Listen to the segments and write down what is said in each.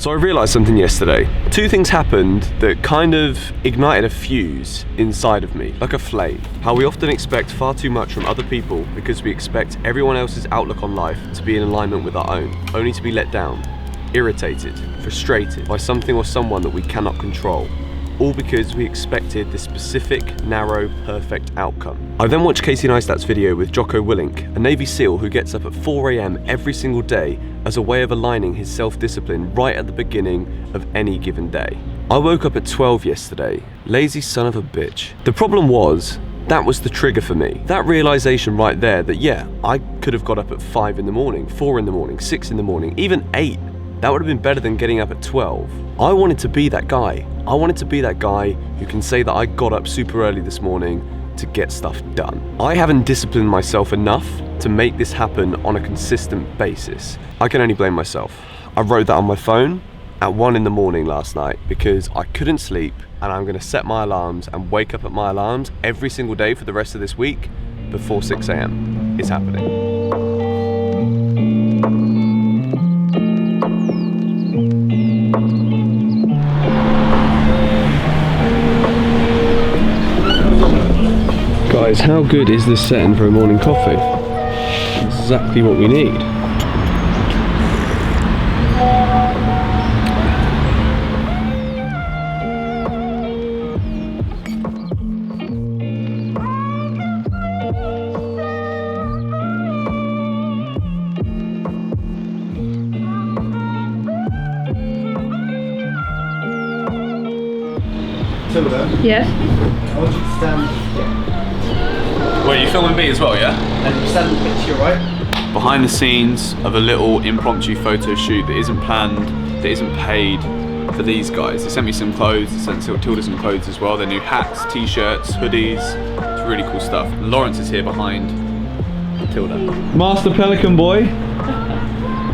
So I realised something yesterday. Two things happened that kind of ignited a fuse inside of me, like a flame. How we often expect far too much from other people because we expect everyone else's outlook on life to be in alignment with our own, only to be let down, irritated, frustrated by something or someone that we cannot control. All because we expected this specific, narrow, perfect outcome. I then watched Casey Neistat's video with Jocko Willink, a Navy SEAL who gets up at 4 AM every single day as a way of aligning his self-discipline right at the beginning of any given day. I woke up at 12 yesterday, lazy son of a bitch. The problem was, that was the trigger for me. That realization right there that yeah, I could have got up at 5 in the morning, 4 in the morning, 6 in the morning, even 8. That would have been better than getting up at 12. I wanted to be that guy. I wanted to be that guy who can say that I got up super early this morning to get stuff done. I haven't disciplined myself enough to make this happen on a consistent basis. I can only blame myself. I wrote that on my phone at 1 in the morning last night because I couldn't sleep, and I'm gonna set my alarms and wake up at my alarms every single day for the rest of this week before 6 AM. It's happening. Guys, how good is this setting for a morning coffee? It's exactly what we need. Tilda? Yes? I want you to stand. Wait, you filming me as well, yeah? And stand in the picture, right? Behind the scenes of a little impromptu photo shoot that isn't planned, that isn't paid for these guys. They sent me some clothes, they sent Tilda some clothes as well. Their new hats, t-shirts, hoodies. It's really cool stuff. Lawrence is here behind Tilda. Master Pelican boy,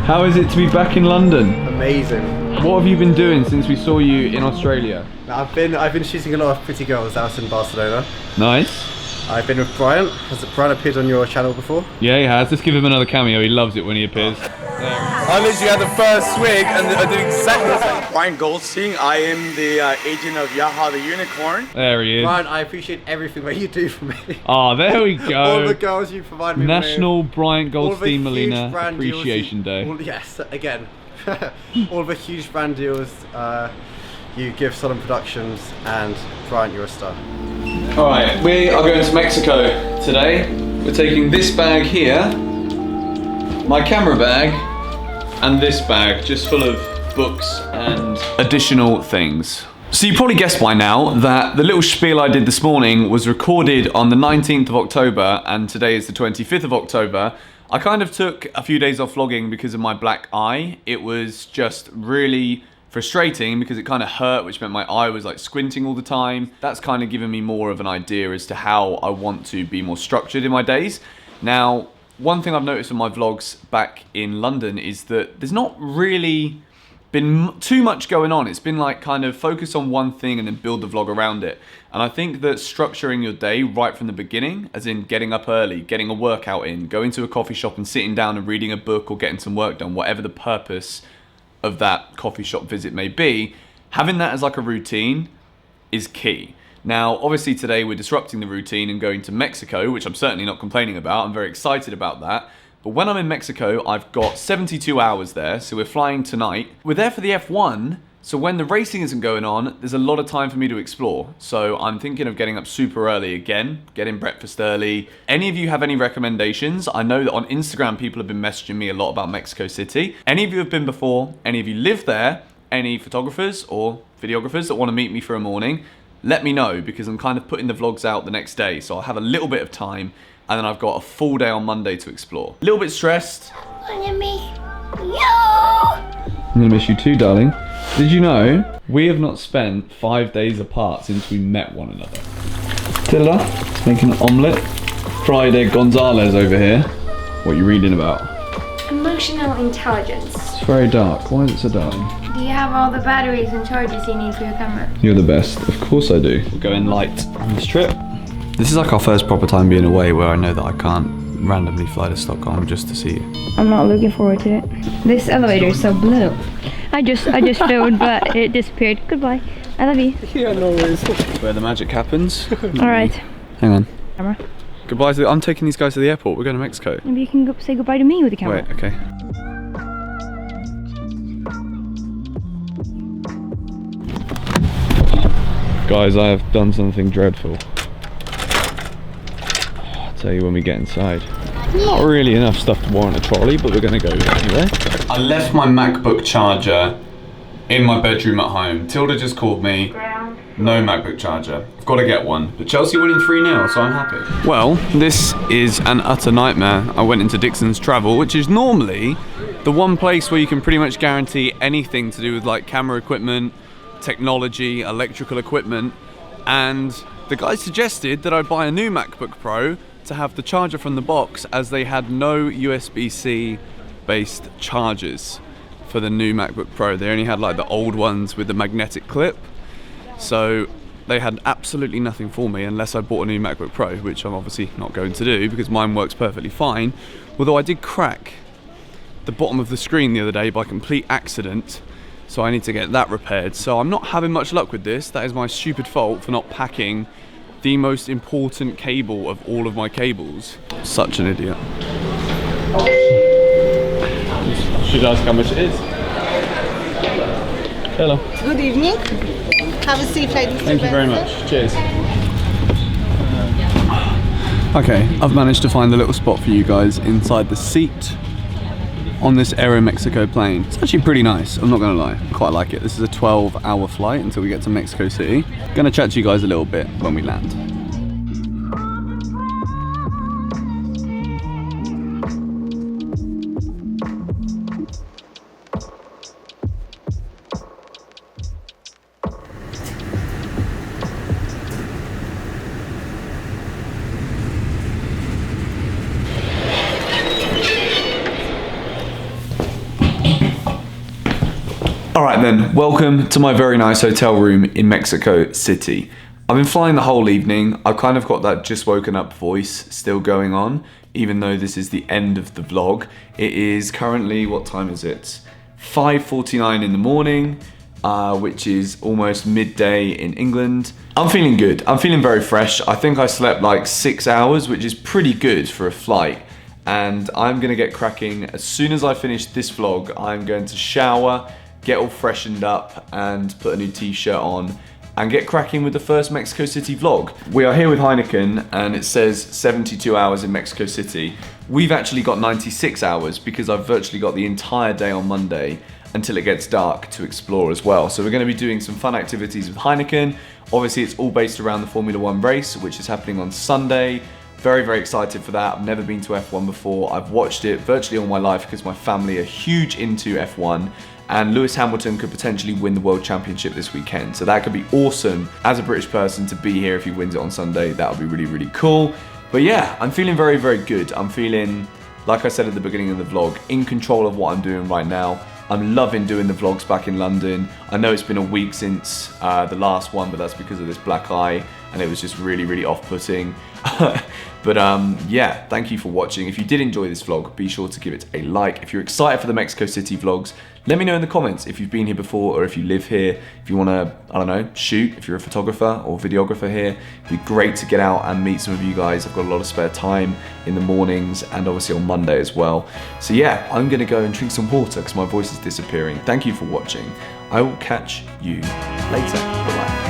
how is it to be back in London? Amazing. What have you been doing since we saw you in Australia? I've been shooting a lot of pretty girls out in Barcelona. Nice. I've been with Brian. Has Brian appeared on your channel before? Yeah, he has. Let's give him another cameo. He loves it when he appears. I literally had the first swig and I did exactly the same. Brian Goldstein, I am the agent of Yaha the Unicorn. There he is. Brian, I appreciate everything that you do for me. Ah, there we go. All the girls you provide me National with. Brian Goldstein All the huge Molina brand Appreciation Day. Yes, again. All the huge brand deals you give Solemn Productions, and Brian, you're a star. Alright, we are going to Mexico today. We're taking this bag here, my camera bag, and this bag, just full of books and additional things. So you probably guessed by now that the little spiel I did this morning was recorded on the 19th of October, and today is the 25th of October. I kind of took a few days off vlogging because of my black eye. It was just really frustrating because it kind of hurt, which meant my eye was like squinting all the time. That's kind of given me more of an idea as to how I want to be more structured in my days. Now, one thing I've noticed in my vlogs back in London is that there's not really been too much going on. It's been like kind of focus on one thing and then build the vlog around it. And I think that structuring your day right from the beginning, as in getting up early, getting a workout in, going to a coffee shop and sitting down and reading a book or getting some work done, whatever the purpose of that coffee shop visit may be, having that as like a routine is key. Now, obviously today we're disrupting the routine and going to Mexico, which I'm certainly not complaining about. I'm very excited about that. But when I'm in Mexico, I've got 72 hours there, so we're flying tonight. We're there for the F1, so when the racing isn't going on, there's a lot of time for me to explore. So I'm thinking of getting up super early again, getting breakfast early. Any of you have any recommendations? I know that on Instagram people have been messaging me a lot about Mexico City. Any of you have been before? Any of you live there? Any photographers or videographers that want to meet me for a morning? Let me know, because I'm kind of putting the vlogs out the next day, so I'll have a little bit of time, and then I've got a full day on Monday to explore. A little bit stressed. I'm gonna miss you. I'm gonna miss you too, darling. Did you know we have not spent 5 days apart since we met one another? Tilda, making an omelette. Fried egg Gonzalez over here. What are you reading about? Emotional intelligence. It's very dark. Why is it so dark? Do you have all the batteries and charges you need for your camera? You're the best. Of course I do. We're going light on this trip. This is like our first proper time being away where I know that I can't randomly fly to Stockholm just to see you. I'm not looking forward to it. This elevator is so blue. I just filmed, but it disappeared. Goodbye. I love you. Yeah, no worries. Where the magic happens. All right. Hang on. Camera. Goodbye to I'm taking these guys to the airport. We're going to Mexico. Maybe you can go say goodbye to me with the camera. Wait, okay. Guys, I have done something dreadful. I'll tell you when we get inside. Not really enough stuff to warrant a trolley, but we're going to go anyway. I left my MacBook charger in my bedroom at home. Tilda just called me. No MacBook charger. I've got to get one. But Chelsea winning 3-0, so I'm happy. Well, this is an utter nightmare. I went into Dixon's Travel, which is normally the one place where you can pretty much guarantee anything to do with like camera equipment, technology, electrical equipment, and the guy suggested that I buy a new MacBook Pro to have the charger from the box, as they had no USB-C based chargers for the new MacBook Pro. They only had like the old ones with the magnetic clip, so they had absolutely nothing for me unless I bought a new MacBook Pro, which I'm obviously not going to do because mine works perfectly fine, although I did crack the bottom of the screen the other day by complete accident. So I need to get that repaired. So I'm not having much luck with this. That is my stupid fault for not packing the most important cable of all of my cables. Such an idiot. Should ask how much it is. Hello. Good evening. Have a safe flight. Thank you very much. Cheers. Okay, I've managed to find a little spot for you guys inside the seat on this Aeromexico plane. It's actually pretty nice, I'm not gonna lie. I quite like it. This is a 12-hour flight until we get to Mexico City. Gonna chat to you guys a little bit when we land. Alright then, welcome to my very nice hotel room in Mexico City. I've been flying the whole evening. I've kind of got that just woken up voice still going on, even though this is the end of the vlog. It is currently, what time is it? 5:49 in the morning, which is almost midday in England. I'm feeling good. I'm feeling very fresh. I think I slept like 6 hours, which is pretty good for a flight. And I'm gonna get cracking. As soon as I finish this vlog, I'm going to shower, get all freshened up and put a new t-shirt on and get cracking with the first Mexico City vlog. We are here with Heineken and it says 72 hours in Mexico City. We've actually got 96 hours because I've virtually got the entire day on Monday until it gets dark to explore as well. So we're going to be doing some fun activities with Heineken. Obviously it's all based around the Formula 1 race, which is happening on Sunday. Very, very excited for that. I've never been to F1 before. I've watched it virtually all my life because my family are huge into F1. And Lewis Hamilton could potentially win the World Championship this weekend. So that could be awesome as a British person to be here if he wins it on Sunday. That would be really, really cool. But yeah, I'm feeling very, very good. I'm feeling, like I said at the beginning of the vlog, in control of what I'm doing right now. I'm loving doing the vlogs back in London. I know it's been a week since the last one, but that's because of this black eye and it was just really, really off-putting. But yeah, thank you for watching. If you did enjoy this vlog, be sure to give it a like. If you're excited for the Mexico City vlogs, let me know in the comments if you've been here before or if you live here. If you want to, I don't know, shoot, if you're a photographer or videographer here, it'd be great to get out and meet some of you guys. I've got a lot of spare time in the mornings and obviously on Monday as well. So yeah, I'm going to go and drink some water because my voice is disappearing. Thank you for watching. I will catch you later. Bye-bye.